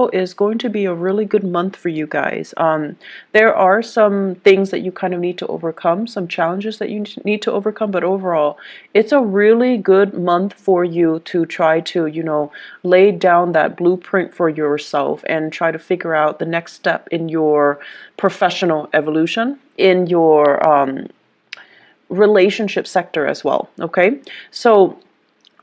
overall is going to be a really good month for you guys. There are some things that you kind of need to overcome, some challenges that you need to overcome, but overall, it's a really good month for you to try to, lay down that blueprint for yourself and try to figure out the next step in your professional evolution, in your relationship sector as well. Okay, so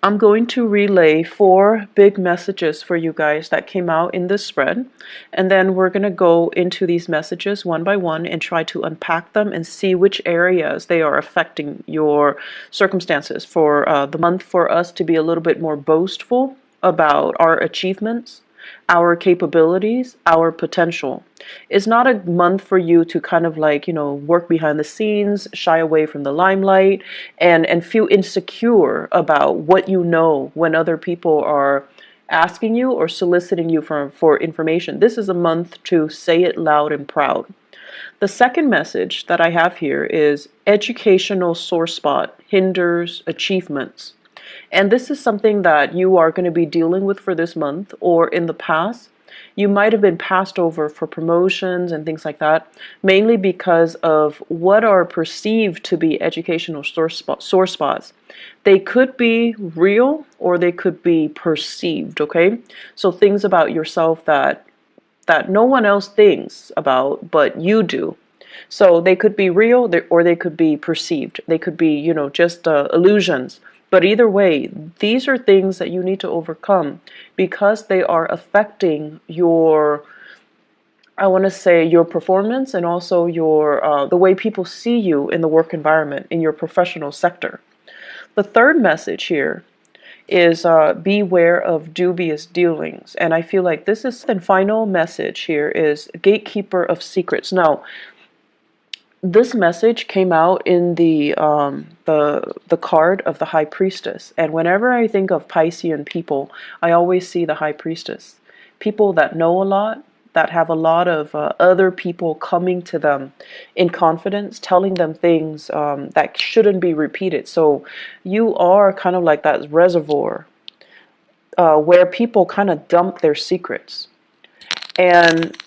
I'm going to relay 4 big messages for you guys that came out in this spread, and then we're going to go into these messages one by one and try to unpack them and see which areas they are affecting your circumstances for the month, for us to be a little bit more boastful about our achievements, our capabilities, our potential. It's not a month for you to kind of like, work behind the scenes, shy away from the limelight, and feel insecure about what you know when other people are asking you or soliciting you for information. This is a month to say it loud and proud. The second message that I have here is educational sore spot hinders achievements. And this is something that you are going to be dealing with for this month, or in the past. You might have been passed over for promotions and things like that, mainly because of what are perceived to be educational sore spots. They could be real or they could be perceived, okay? So things about yourself that no one else thinks about, but you do. So they could be real or they could be perceived. They could be, just illusions. But either way, these are things that you need to overcome because they are affecting your, I want to say, your performance and also your the way people see you in the work environment, in your professional sector. The third message here is beware of dubious dealings. And I feel like this is the final message here is gatekeeper of secrets. Now, this message came out in the card of the High Priestess, and whenever I think of Piscean people, I always see the High Priestess. People that know a lot, that have a lot of other people coming to them in confidence, telling them things that shouldn't be repeated. So you are kind of like that reservoir where people kind of dump their secrets. And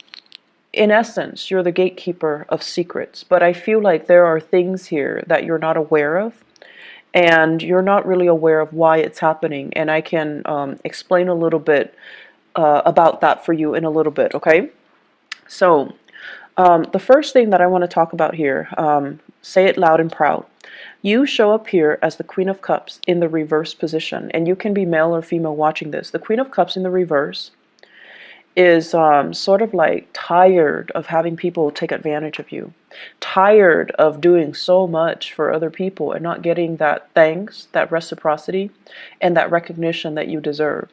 in essence, you're the gatekeeper of secrets, but I feel like there are things here that you're not aware of, and you're not really aware of why it's happening, and I can explain a little bit about that for you in a little bit, okay? So, the first thing that I want to talk about here, say it loud and proud. You show up here as the Queen of Cups in the reverse position, and you can be male or female watching this. The Queen of Cups in the reverse is sort of like tired of having people take advantage of you, tired of doing so much for other people and not getting that thanks, that reciprocity, and that recognition that you deserve,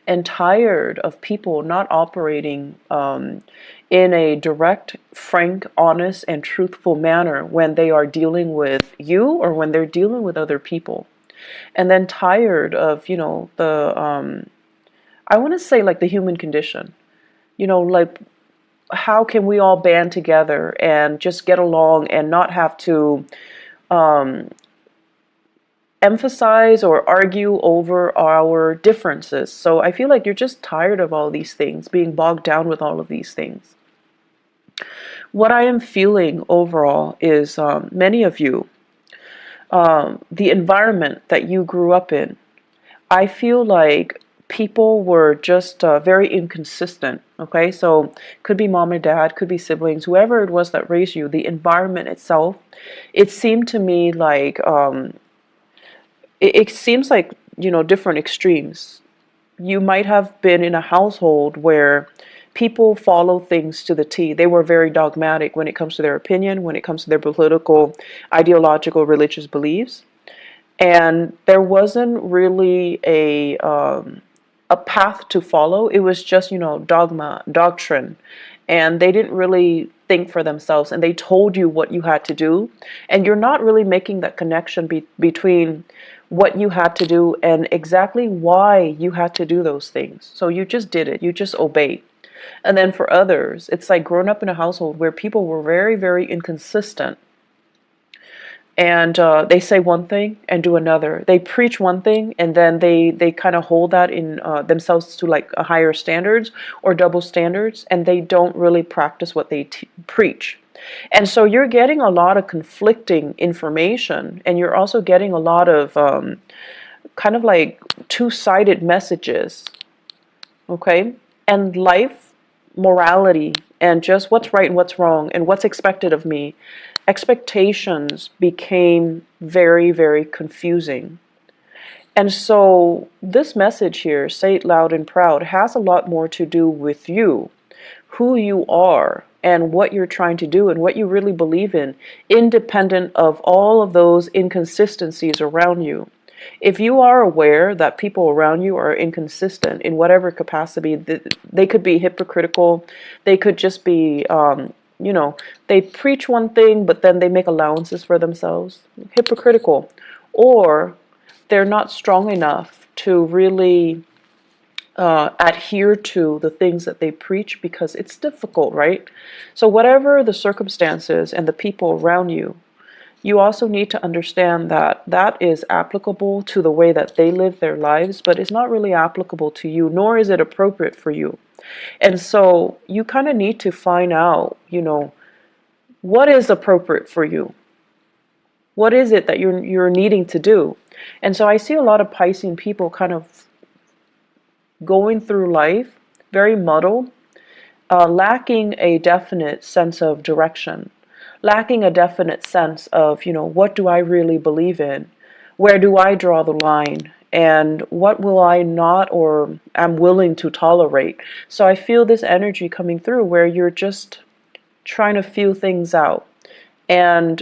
and tired of people not operating in a direct, frank, honest, and truthful manner when they are dealing with you or when they're dealing with other people. And then tired of, the I want to say like the human condition, like how can we all band together and just get along and not have to emphasize or argue over our differences. So I feel like you're just tired of all these things, being bogged down with all of these things. What I am feeling overall is many of you, the environment that you grew up in, I feel like people were just very inconsistent, okay? So could be mom and dad, could be siblings, whoever it was that raised you, the environment itself, it seemed to me like, it seems like, different extremes. You might have been in a household where people follow things to the T. They were very dogmatic when it comes to their opinion, when it comes to their political, ideological, religious beliefs. And there wasn't really a path to follow. It was just, dogma, doctrine. And they didn't really think for themselves. And they told you what you had to do. And you're not really making that connection between what you had to do and exactly why you had to do those things. So you just did it. You just obeyed. And then for others, it's like growing up in a household where people were very, very inconsistent. And they say one thing and do another. They preach one thing, and then they kind of hold that in themselves to like a higher standards or double standards, and they don't really practice what they preach. And so you're getting a lot of conflicting information, and you're also getting a lot of kind of like two-sided messages, okay? And life, morality, and just what's right and what's wrong and what's expected of me, expectations became very, very confusing. And so this message here, say it loud and proud, has a lot more to do with you, who you are, and what you're trying to do and what you really believe in, independent of all of those inconsistencies around you. If you are aware that people around you are inconsistent in whatever capacity, they could be hypocritical, they could just be, you know, they preach one thing, but then they make allowances for themselves, hypocritical, or they're not strong enough to really adhere to the things that they preach because it's difficult, right? So whatever the circumstances and the people around you, you also need to understand that that is applicable to the way that they live their lives, but it's not really applicable to you, nor is it appropriate for you. And so you kind of need to find out, you know, what is appropriate for you? What is it that you're needing to do? And so I see a lot of Piscean people kind of going through life very muddled, lacking a definite sense of direction, lacking a definite sense of, you know, what do I really believe in? Where do I draw the line? And what will I not or am willing to tolerate? So I feel this energy coming through where you're just trying to feel things out. And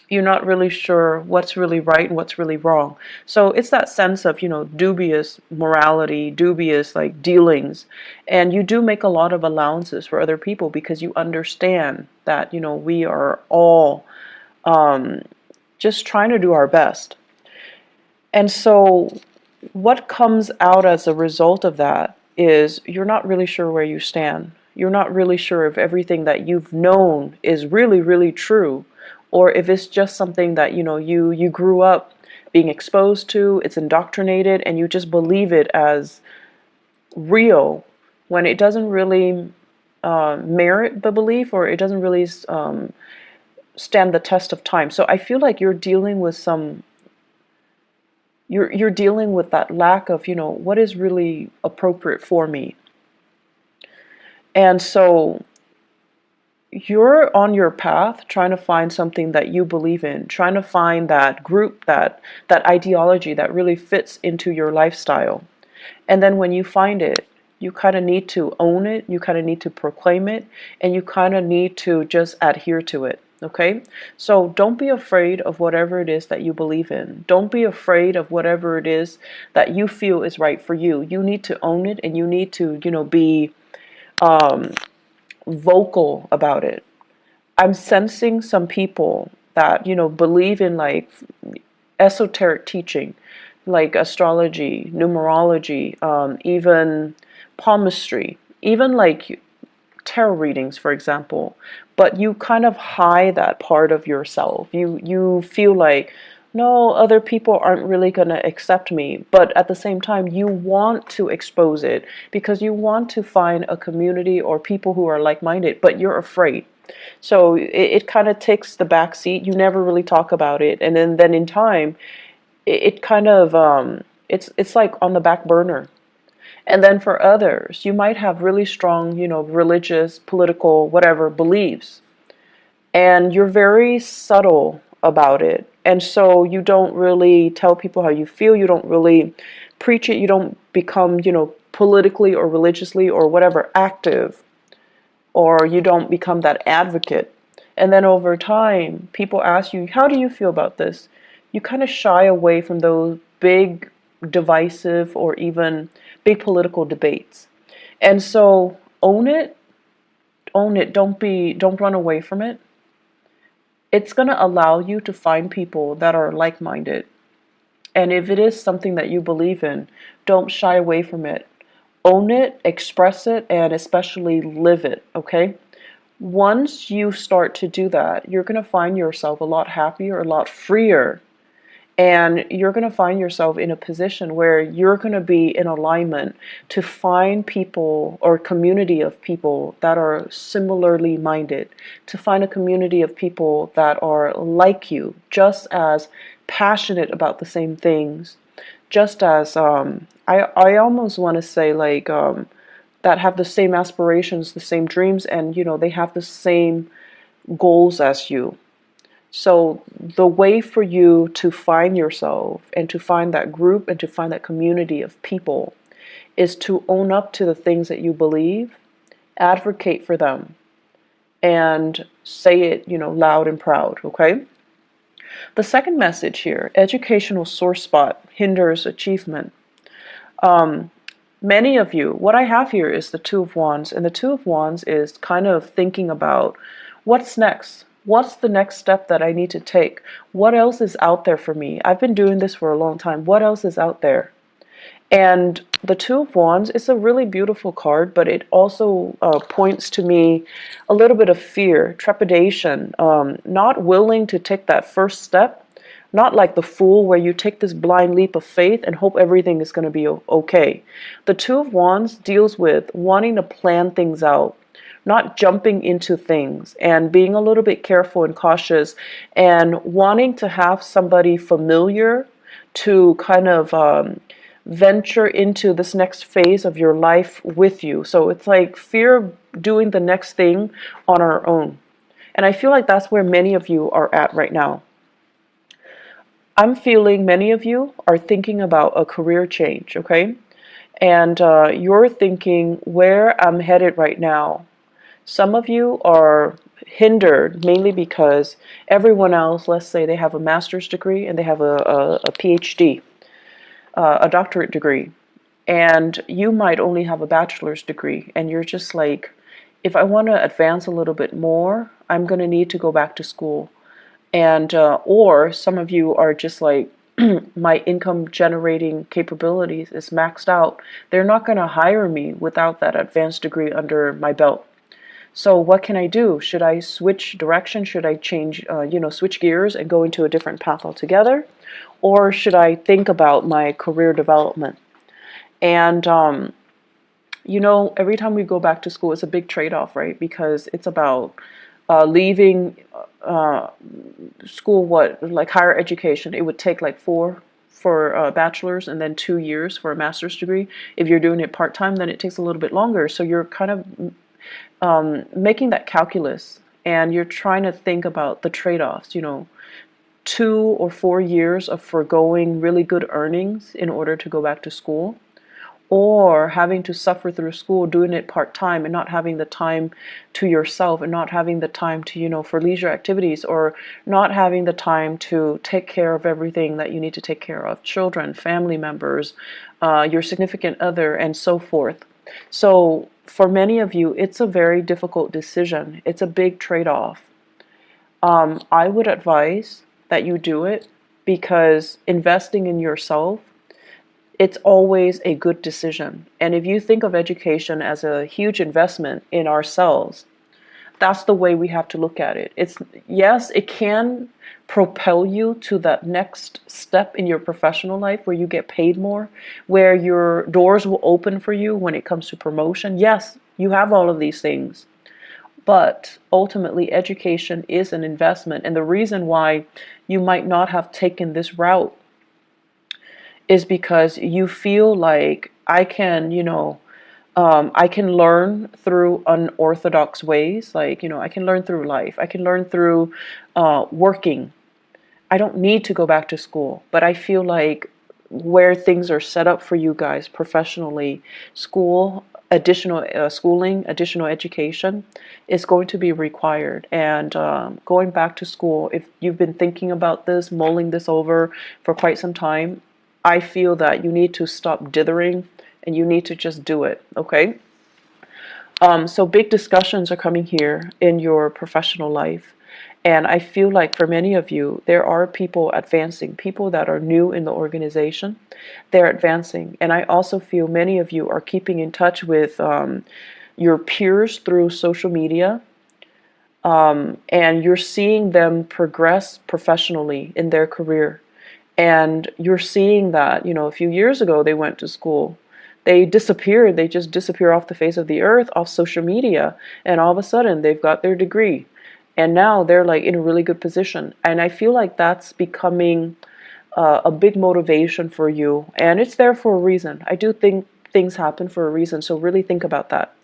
you're not really sure what's really right and what's really wrong. So it's that sense of, you know, dubious morality, dubious like dealings. And you do make a lot of allowances for other people because you understand that, you know, we are all just trying to do our best. And so what comes out as a result of that is you're not really sure where you stand. You're not really sure if everything that you've known is really, really true, or if it's just something that, you know, you grew up being exposed to, it's indoctrinated, and you just believe it as real when it doesn't really merit the belief, or it doesn't really stand the test of time. So I feel like you're dealing with some you're dealing with that lack of, you know, what is really appropriate for me. And so you're on your path trying to find something that you believe in, trying to find that group, that ideology that really fits into your lifestyle. And then when you find it, you kind of need to own it, you kind of need to proclaim it, and you kind of need to just adhere to it. Okay? So don't be afraid of whatever it is that you believe in. Don't be afraid of whatever it is that you feel is right for you. You need to own it, and you need to, you know, be vocal about it. I'm sensing some people that, you know, believe in like esoteric teaching, like astrology, numerology, even palmistry, even like tarot readings, for example. But you kind of hide that part of yourself. You feel like, no, other people aren't really going to accept me. But at the same time, you want to expose it because you want to find a community or people who are like-minded, but you're afraid. So it kind of takes the back seat. You never really talk about it. And then in time, it kind of, it's like on the back burner. And then for others, you might have really strong, you know, religious, political, whatever beliefs. And you're very subtle about it. And so you don't really tell people how you feel. You don't really preach it. You don't become, you know, politically or religiously or whatever active, or you don't become that advocate. And then over time, people ask you, how do you feel about this? You kind of shy away from those big, divisive, or even big political debates. And so own it, own it. Don't run away from it. It's going to allow you to find people that are like-minded. And if it is something that you believe in, don't shy away from it. Own it, express it, and especially live it, okay? Once you start to do that, you're going to find yourself a lot happier, a lot freer. And you're going to find yourself in a position where you're going to be in alignment to find people or community of people that are similarly minded, to find a community of people that are like you, just as passionate about the same things, just as, I almost want to say like, that have the same aspirations, the same dreams, and, they have the same goals as you. So the way for you to find yourself and to find that group and to find that community of people is to own up to the things that you believe, advocate for them, and say it, loud and proud, okay? The second message here, educational sore spot hinders achievement. Many of you, what I have here is the Two of Wands, and the Two of Wands is kind of thinking about what's next. What's the next step that I need to take? What else is out there for me? I've been doing this for a long time. What else is out there? And the Two of Wands is a really beautiful card, but it also points to me a little bit of fear, trepidation, not willing to take that first step. Not like the Fool, where you take this blind leap of faith and hope everything is going to be okay. The Two of Wands deals with wanting to plan things out, not jumping into things, and being a little bit careful and cautious, and wanting to have somebody familiar to kind of venture into this next phase of your life with you. So it's like fear of doing the next thing on our own. And I feel like that's where many of you are at right now. I'm feeling many of you are thinking about a career change, okay? And you're thinking where I'm headed right now. Some of you are hindered mainly because everyone else, let's say they have a master's degree and they have a PhD, a doctorate degree, and you might only have a bachelor's degree, and you're just like, if I want to advance a little bit more, I'm going to need to go back to school. And or some of you are just like, my income generating capabilities is maxed out. They're not going to hire me without that advanced degree under my belt. So what can I do? Should I switch direction? Should I change, switch gears and go into a different path altogether? Or should I think about my career development? And, every time we go back to school, it's a big trade-off, right? Because it's about leaving school, like higher education. It would take like 4 for a bachelor's and then 2 years for a master's degree. If you're doing it part-time, then it takes a little bit longer. So you're kind of making that calculus, and you're trying to think about the trade-offs, 2 or 4 years of foregoing really good earnings in order to go back to school, or having to suffer through school, doing it part-time and not having the time to yourself, and not having the time to, for leisure activities, or not having the time to take care of everything that you need to take care of, children, family members, your significant other, and so forth. So for many of you, it's a very difficult decision. It's a big trade-off. I would advise that you do it, because investing in yourself, it's always a good decision. And if you think of education as a huge investment in ourselves, that's the way we have to look at it. Yes, it can propel you to that next step in your professional life where you get paid more, where your doors will open for you when it comes to promotion. Yes, you have all of these things. But ultimately, education is an investment. And the reason why you might not have taken this route is because you feel like I can learn through unorthodox ways. Like, I can learn through life. I can learn through working. I don't need to go back to school. But I feel like where things are set up for you guys professionally, additional schooling, additional education is going to be required. And going back to school, if you've been thinking about this, mulling this over for quite some time, I feel that you need to stop dithering and you need to just do it, okay? So big discussions are coming here in your professional life. And I feel like for many of you, there are people advancing, people that are new in the organization. They're advancing. And I also feel many of you are keeping in touch with your peers through social media. and you're seeing them progress professionally in their career. And you're seeing that, you know, a few years ago they went to school. They disappeared. They just disappear off the face of the earth, off social media. And all of a sudden they've got their degree. And now they're like in a really good position. And I feel like that's becoming a big motivation for you. And it's there for a reason. I do think things happen for a reason. So really think about that.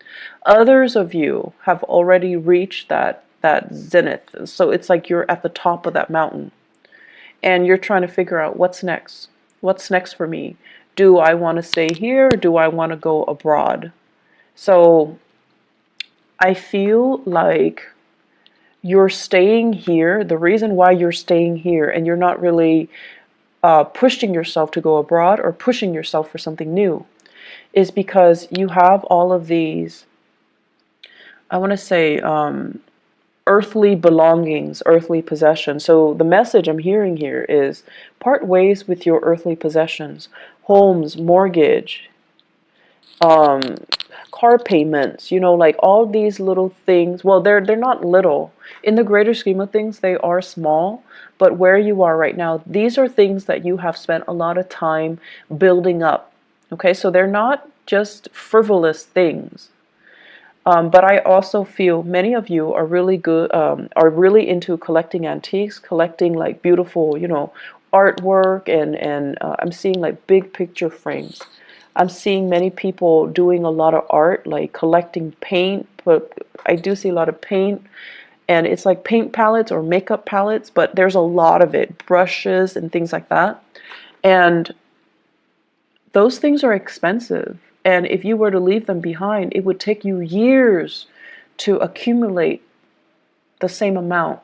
Others of you have already reached that zenith. So it's like you're at the top of that mountain and you're trying to figure out what's next. What's next for me? Do I want to stay here or do I want to go abroad? So I feel like you're staying here. The reason why you're staying here and you're not really pushing yourself to go abroad or pushing yourself for something new is because you have all of these, I want to say, earthly belongings, earthly possessions. So the message I'm hearing here is part ways with your earthly possessions, homes, mortgage, um, car payments, you know, like all these little things. Well, they're not little. In the greater scheme of things, they are small. But where you are right now, these are things that you have spent a lot of time building up. Okay, so they're not just frivolous things. But I also feel many of you are really good, are really into collecting antiques, collecting like beautiful, you know, artwork, and I'm seeing like big picture frames. I'm seeing many people doing a lot of art, like collecting paint, but I do see a lot of paint, and it's like paint palettes or makeup palettes, but there's a lot of it, brushes and things like that. And those things are expensive. And if you were to leave them behind, it would take you years to accumulate the same amount.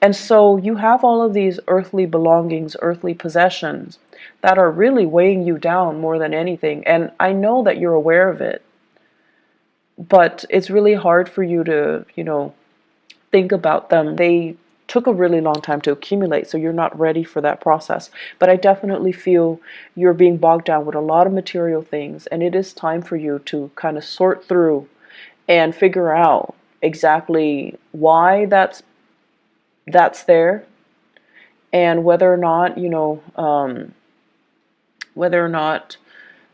And so you have all of these earthly belongings, earthly possessions that are really weighing you down more than anything. And I know that you're aware of it, but it's really hard for you to, you know, think about them. They took a really long time to accumulate, so you're not ready for that process. But I definitely feel you're being bogged down with a lot of material things, and it is time for you to kind of sort through and figure out exactly why that's there, and whether or not, you know, whether or not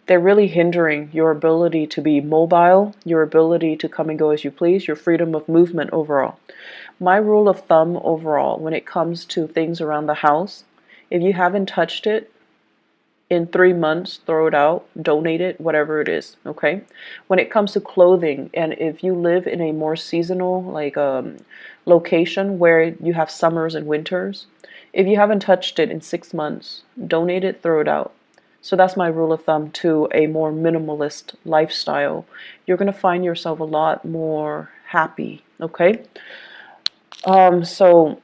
they're really hindering your ability to be mobile, your ability to come and go as you please, your freedom of movement overall. My rule of thumb overall when it comes to things around the house, if you haven't touched it in 3 months, throw it out, donate it, whatever it is, okay? When it comes to clothing, and if you live in a more seasonal like location where you have summers and winters, if you haven't touched it in 6 months, donate it, throw it out. So that's my rule of thumb to a more minimalist lifestyle. You're going to find yourself a lot more happy, okay? So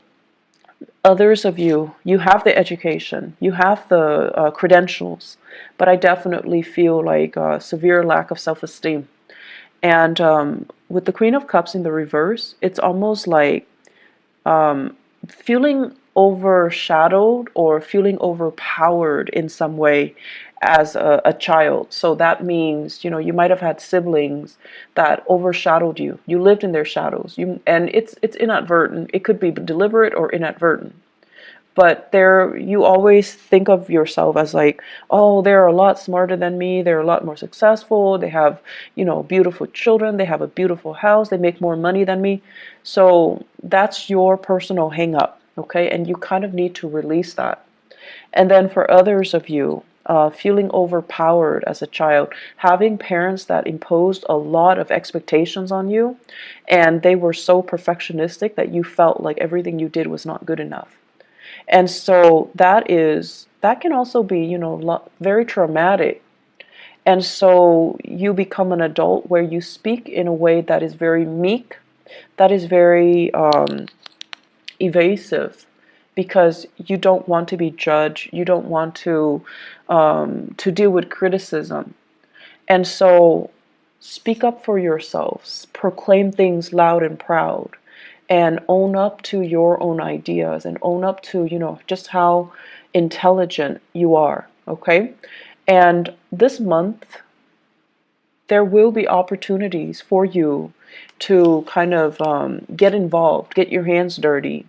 others of you, you have the education, you have the credentials, but I definitely feel like a severe lack of self-esteem. And with the Queen of Cups in the reverse, it's almost like feeling overshadowed or feeling overpowered in some way as a child. So that means, you know, you might have had siblings that overshadowed you. You lived in their shadows. And it's inadvertent. It could be deliberate or inadvertent. But there, you always think of yourself as like, oh, they're a lot smarter than me. They're a lot more successful. They have, you know, beautiful children. They have a beautiful house. They make more money than me. So that's your personal hang up, okay? And you kind of need to release that. And then for others of you, feeling overpowered as a child, having parents that imposed a lot of expectations on you, and they were so perfectionistic that you felt like everything you did was not good enough. And so that can also be, you know, very traumatic. And so you become an adult where you speak in a way that is very meek, that is very evasive, because you don't want to be judged. You don't want to deal with criticism. And so speak up for yourselves, proclaim things loud and proud, and own up to your own ideas and own up to, you know, just how intelligent you are, okay? And this month, there will be opportunities for you to kind of get involved, get your hands dirty,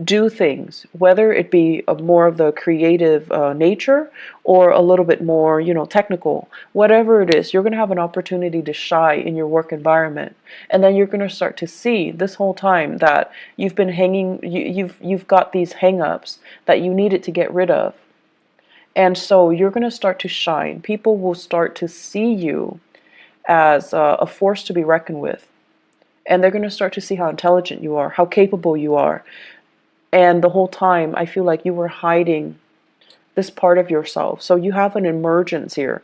do things, whether it be more of the creative nature or a little bit more, technical. Whatever it is, you're going to have an opportunity to shine in your work environment, and then you're going to start to see this whole time that you've been hanging, you've got these hang-ups that you needed to get rid of, and so you're going to start to shine. People will start to see you as a force to be reckoned with. And they're going to start to see how intelligent you are, how capable you are. And the whole time, I feel like you were hiding this part of yourself. So you have an emergence here.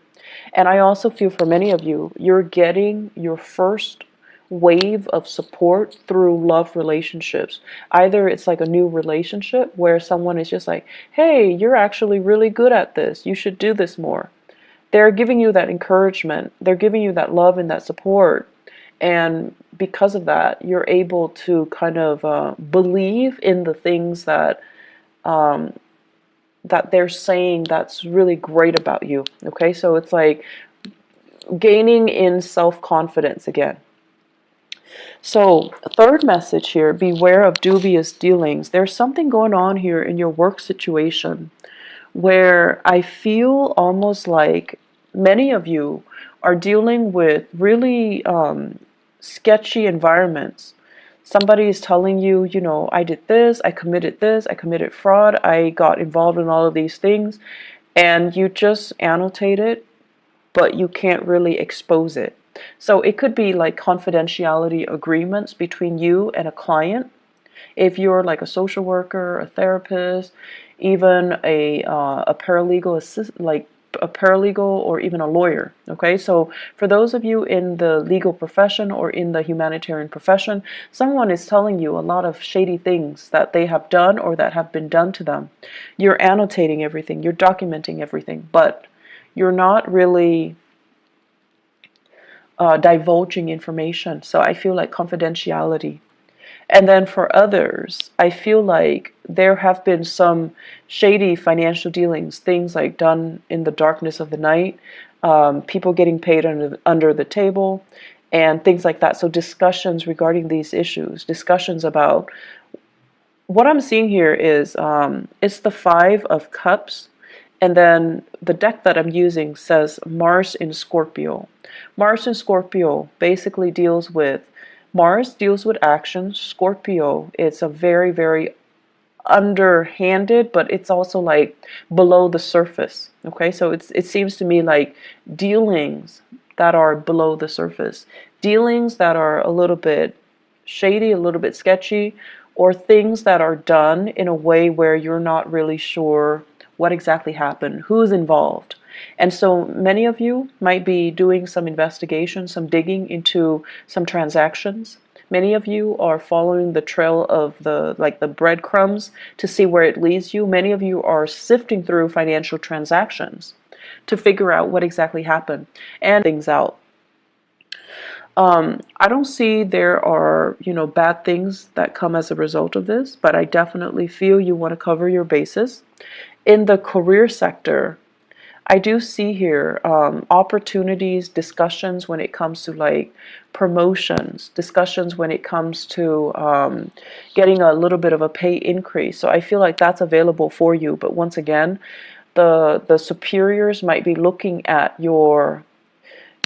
And I also feel for many of you, you're getting your first wave of support through love relationships. Either it's like a new relationship where someone is just like, hey, you're actually really good at this. You should do this more. They're giving you that encouragement. They're giving you that love and that support. And because of that, you're able to kind of believe in the things that that they're saying that's really great about you. Okay, so it's like gaining in self-confidence again. So, third message here, beware of dubious dealings. There's something going on here in your work situation where I feel almost like many of you are dealing with really sketchy environments. Somebody is telling you, I did this, I committed fraud, I got involved in all of these things, and you just annotate it, but you can't really expose it. So it could be like confidentiality agreements between you and a client. If you're like a social worker, a therapist, even a paralegal assist, like a paralegal or even a lawyer. Okay, so for those of you in the legal profession or in the humanitarian profession, someone is telling you a lot of shady things that they have done or that have been done to them. You're annotating everything, you're documenting everything, but you're not really divulging information. So I feel like confidentiality. And then for others, I feel like there have been some shady financial dealings, things like done in the darkness of the night, people getting paid under the table, and things like that. So discussions regarding these issues, discussions about what I'm seeing here is it's the Five of Cups, and then the deck that I'm using says Mars in Scorpio. Mars in Scorpio basically deals with Mars deals with action. Scorpio, it's a very, very underhanded, but it's also like below the surface. Okay, so it seems to me like dealings that are below the surface, dealings that are a little bit shady, a little bit sketchy, or things that are done in a way where you're not really sure what exactly happened, who's involved. And so many of you might be doing some investigation, some digging into some transactions. Many of you are following the trail of the breadcrumbs to see where it leads you. Many of you are sifting through financial transactions to figure out what exactly happened and things out. I don't see there are, bad things that come as a result of this, but I definitely feel you want to cover your bases. In the career sector, I do see here opportunities, discussions when it comes to like promotions, discussions when it comes to getting a little bit of a pay increase. So I feel like that's available for you. But once again, the superiors might be looking at your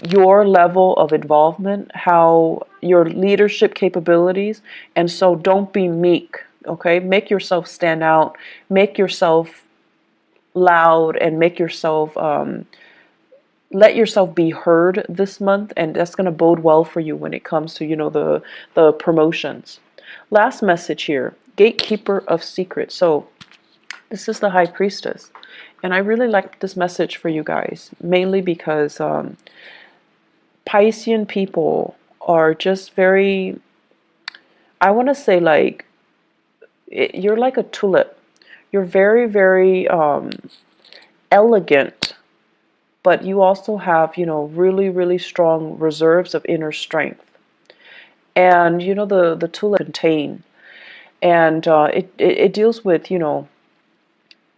level of involvement, how your leadership capabilities, and so don't be meek. Okay, make yourself stand out, make yourself loud, and make yourself let yourself be heard this month, and that's going to bode well for you when it comes to the promotions. Last message here, gatekeeper of secrets. So this is the High Priestess, and I really like this message for you guys, mainly because Piscean people are just very, I want to say like you're like a tulip. You're very, very elegant, but you also have, really, really strong reserves of inner strength. And, the tulip contain, and it deals with,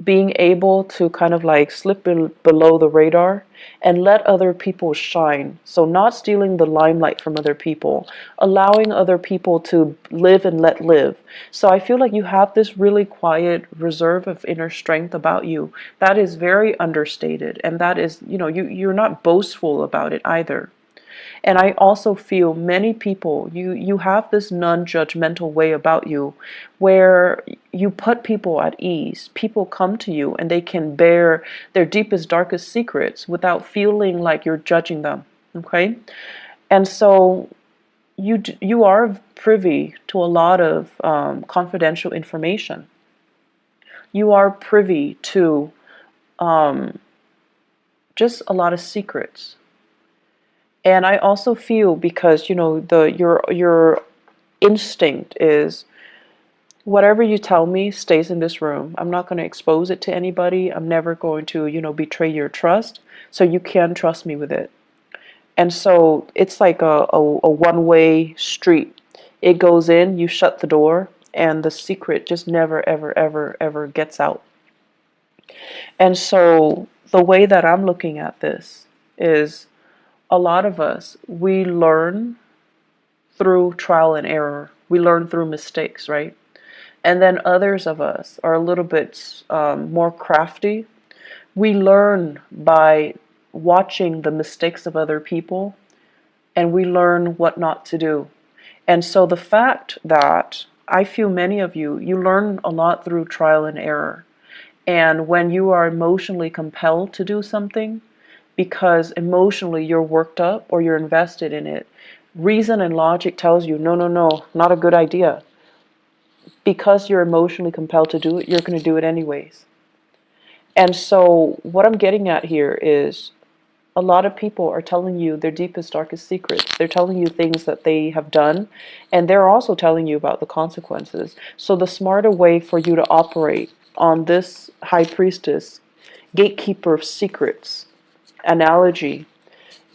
being able to kind of like slip below the radar and let other people shine. So not stealing the limelight from other people, allowing other people to live and let live. So I feel like you have this really quiet reserve of inner strength about you that is very understated, and that is, you're not boastful about it either. And I also feel many people, you have this non-judgmental way about you where you put people at ease. People come to you and they can bear their deepest, darkest secrets without feeling like you're judging them. Okay? And so you are privy to a lot of confidential information. You are privy to just a lot of secrets. And I also feel, because your instinct is, whatever you tell me stays in this room. I'm not going to expose it to anybody. I'm never going to, betray your trust. So you can trust me with it. And so it's like a one-way street. It goes in, you shut the door, and the secret just never, ever, ever, ever gets out. And so the way that I'm looking at this is, a lot of us, we learn through trial and error. We learn through mistakes, right? And then others of us are a little bit more crafty. We learn by watching the mistakes of other people, and we learn what not to do. And so the fact that I feel many of you, you learn a lot through trial and error. And when you are emotionally compelled to do something, because emotionally you're worked up or you're invested in it, reason and logic tells you, no, no, no, not a good idea. Because you're emotionally compelled to do it, you're going to do it anyways. And so what I'm getting at here is, a lot of people are telling you their deepest, darkest secrets. They're telling you things that they have done, and they're also telling you about the consequences. So the smarter way for you to operate on this high priestess, gatekeeper of secrets analogy,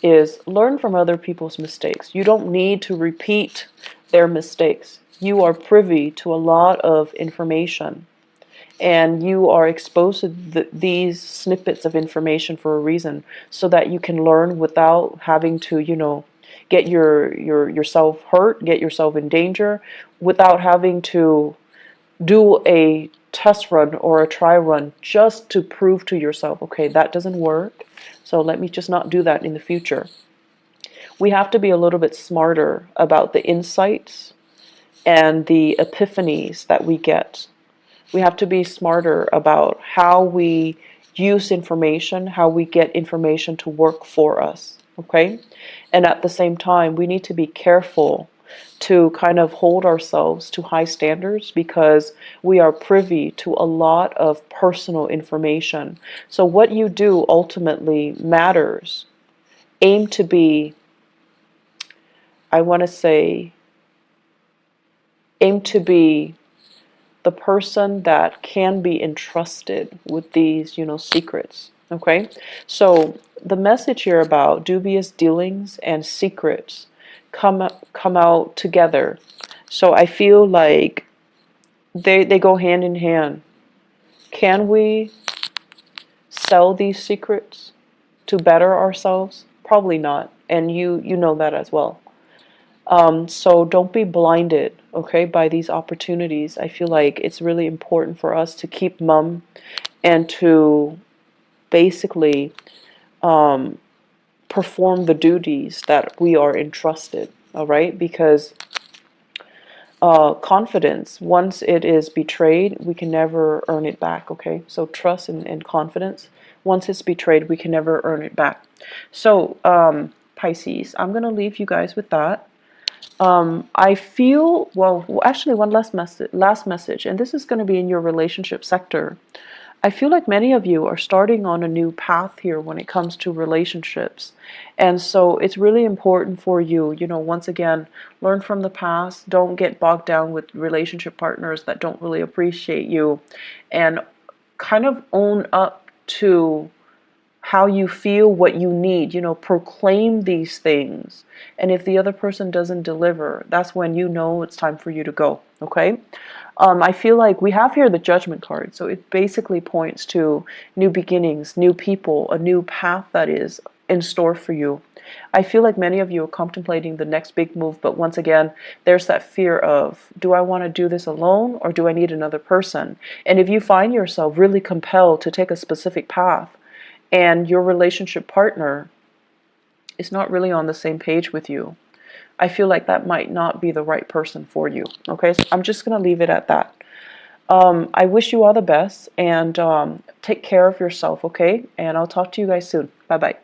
is learn from other people's mistakes. You don't need to repeat their mistakes. You are privy to a lot of information, and you are exposed to these snippets of information for a reason, so that you can learn without having to, get yourself hurt, get yourself in danger, without having to do a test run or a try run just to prove to yourself, okay, that doesn't work, so let me just not do that in the future. We have to be a little bit smarter about the insights and the epiphanies that we get. We have to be smarter about how we use information, how we get information to work for us, okay? And at the same time, we need to be careful to kind of hold ourselves to high standards, because we are privy to a lot of personal information. So what you do ultimately matters. Aim to be, I want to say, aim to be the person that can be entrusted with these, secrets. Okay? So the message here about dubious dealings and secrets come out together. So I feel like they go hand in hand. Can we sell these secrets to better ourselves? Probably not. And you know that as well. So don't be blinded, okay, by these opportunities. I feel like it's really important for us to keep mum and to basically perform the duties that we are entrusted, all right? Because confidence, once it is betrayed, we can never earn it back, okay? So trust and confidence, once it's betrayed, we can never earn it back. So, Pisces, I'm going to leave you guys with that. I feel, well, actually one last message, and this is going to be in your relationship sector. I feel like many of you are starting on a new path here when it comes to relationships. And so it's really important for you, once again, learn from the past. Don't get bogged down with relationship partners that don't really appreciate you, and kind of own up to how you feel, what you need. You know, proclaim these things. And if the other person doesn't deliver, that's when you know it's time for you to go. Okay? I feel like we have here the Judgment card. So it basically points to new beginnings, new people, a new path that is in store for you. I feel like many of you are contemplating the next big move, but once again, there's that fear of, do I want to do this alone or do I need another person? And if you find yourself really compelled to take a specific path and your relationship partner is not really on the same page with you, I feel like that might not be the right person for you. Okay, so I'm just going to leave it at that. I wish you all the best, and take care of yourself, okay? And I'll talk to you guys soon. Bye-bye.